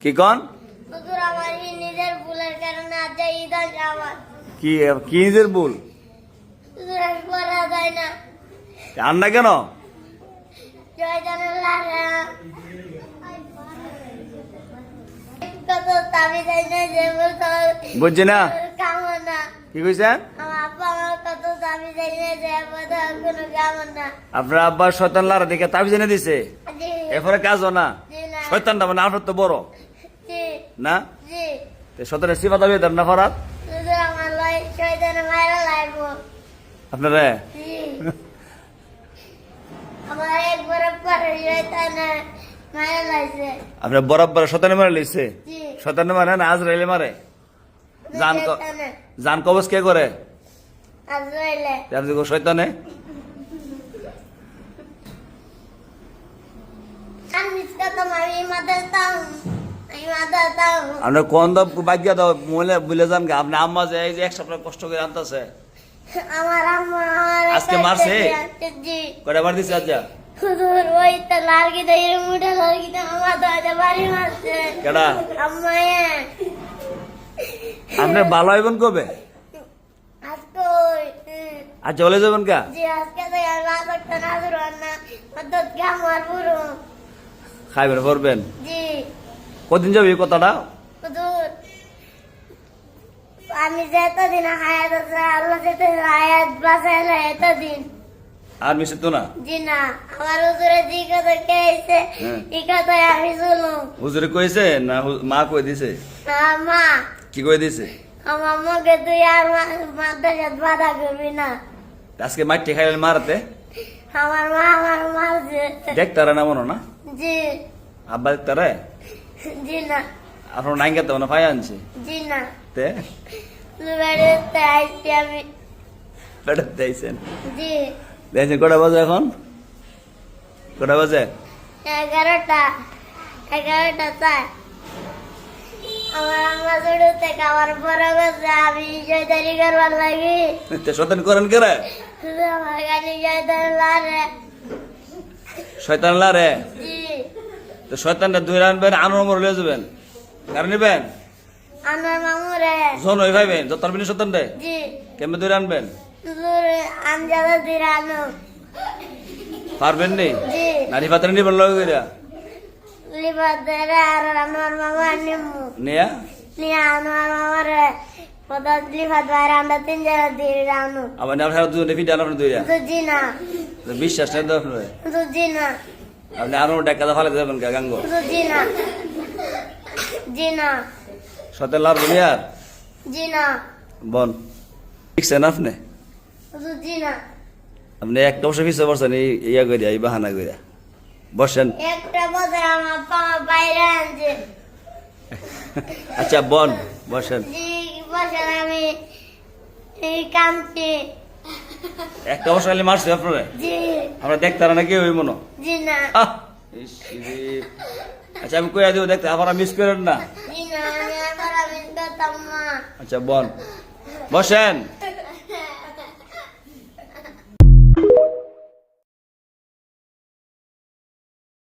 কি কন হুজুর আমার নিজের ভুলের কারণে আজ ঈদ আসে আমার। কি কি নিজের ভুল হুজুর আর পড়া যায় না। আর না কেন শয়তানের লারে কত তাবি যায় না যে বলতো বুঝছি না কামন না। কি কইছেন আমার আব্বা আমার কত তাবি যায় না যে বলতো কোনো কামন না। আপনার আব্বার শয়তান লারা দেখে তাবিজ এনে দিছে জি এরপরে কাজও না জি না শয়তানটা মানে আপনার তো বড় জি না জি শয়তানের সিফা দাবি দেন না ফরাত হুজুর আমার লাই শয়তানের মায়েরা লাইবো। আপনারা জি আমার এক বরাবর শয়তানের মায়েরা লাইছে। আপনার বরাবর শয়তানে মারে লইছে জি শয়তানে মারে না আজরাইলে মারে জান শয়তানের জান কবজ কে করে আজরাইলে আপনি কো শয়তানে আমি কত আমি মাদাতাম আমি মাদাতাম আপনার কোন দাও বাগ্যা দাও মলে ভুলে যান গা আপনি আম্মা যে এই যে এক সপ্তাহ কষ্ট করে আনতেছে আমার আম্মা আমার আজকে মারছে? জি কয়টা বার দিছে আজ হুজুর ওই তো লালকি দই মুঠা লালকি তো আমার দাদা বাড়ি মারছে কেডা আম্মা আপনি ভালো হইবেন কবে আজকে ওই আর চলে যাবেন কা জি আজকে তো আর রাত একটা না ধরুন না অত আমার পুরো খাইবেন পড়বেন জি কদিন যাবে এই কথাটা হুজুর আমি যে এতদিন হায়াত আছে আল্লাহ যেতে হায়াত বাঁচাইলে এতদিন আর মিশে তো না জি না আমার হুজুরে জি কথা কেছে হ্যাঁ। এই কথাই আমি শুনুম হুজুরে কইছে না মা কই দিছে মা কি কই দিছে আমার মুখে তুই আর মাদ্রাসাত বাধা করবি না। আজকে মাটি খাইলেন মারতে আমার মা আমার মারছে দেখতারা না মনো না জি আব্বা দেখতারে জি না আপনার নাইঙ্গা তো না পাই আনছে জি না তে বেড়াতে আইছি আমি বেড়াতে আইছেন জি দেখছেন কটা বাজে এখন কটা বাজে 11টা চাই আমার আম্মা ছোট থেকে আমার বড় গেছে আমি জয়দারি করবার লাগি তে শয়তান করেন কেরে শুধু আমার গাড়ি জয়দারি লারে শয়তান লারে জি তো শয়তানটা দুই আনবেন আনোর মরে লয়ে যাবেন কারণ নিবেন আমার মামুরে জন ওই ভাইবেন যত পারবেন শয়তান রে জি কেমনে দুই আনবেন আমজাদা দিরানো পারবেন নি জি নারী পাত্রে নিবেন লগে কইরা লিবাদের আর আমার মামা নিমু নিয়া নিয়ে আমার মামারে পদার্থ লিবাদ বাইরে আমরা 3 জনা দিরানো আবার না আপনারা দুজনে ফিডা আপনার দুইয়া তো জি না তো বিশ্বাস নেই তো আপনার তো জি না আপনি আরো টাকা ফালে যাবেন কা গাঙ্গ তো জি না জি না সাথে লাড়বো নি আর জি না বন ঠিকছেন আপনি তো জি না আপনি একটা বছর পিছিয়ে পড়ছেন এই ইয়া করিয়া এই বাহানা করিয়া বসেন একটা বছর আমার পামা বাইরে আনছে আচ্ছা বন বসেন জি বছর আমি এই কামছি একটা বছর খালি মারছে আপনারা জি আমরা দেখতারা নাকি ওই মনো জি না ইস, ইরে। আচ্ছা আমি কইয়া দিব দেখতে আবার মিস করেন না জি না আমি আমার আমি করতাম না আচ্ছা বন বসেন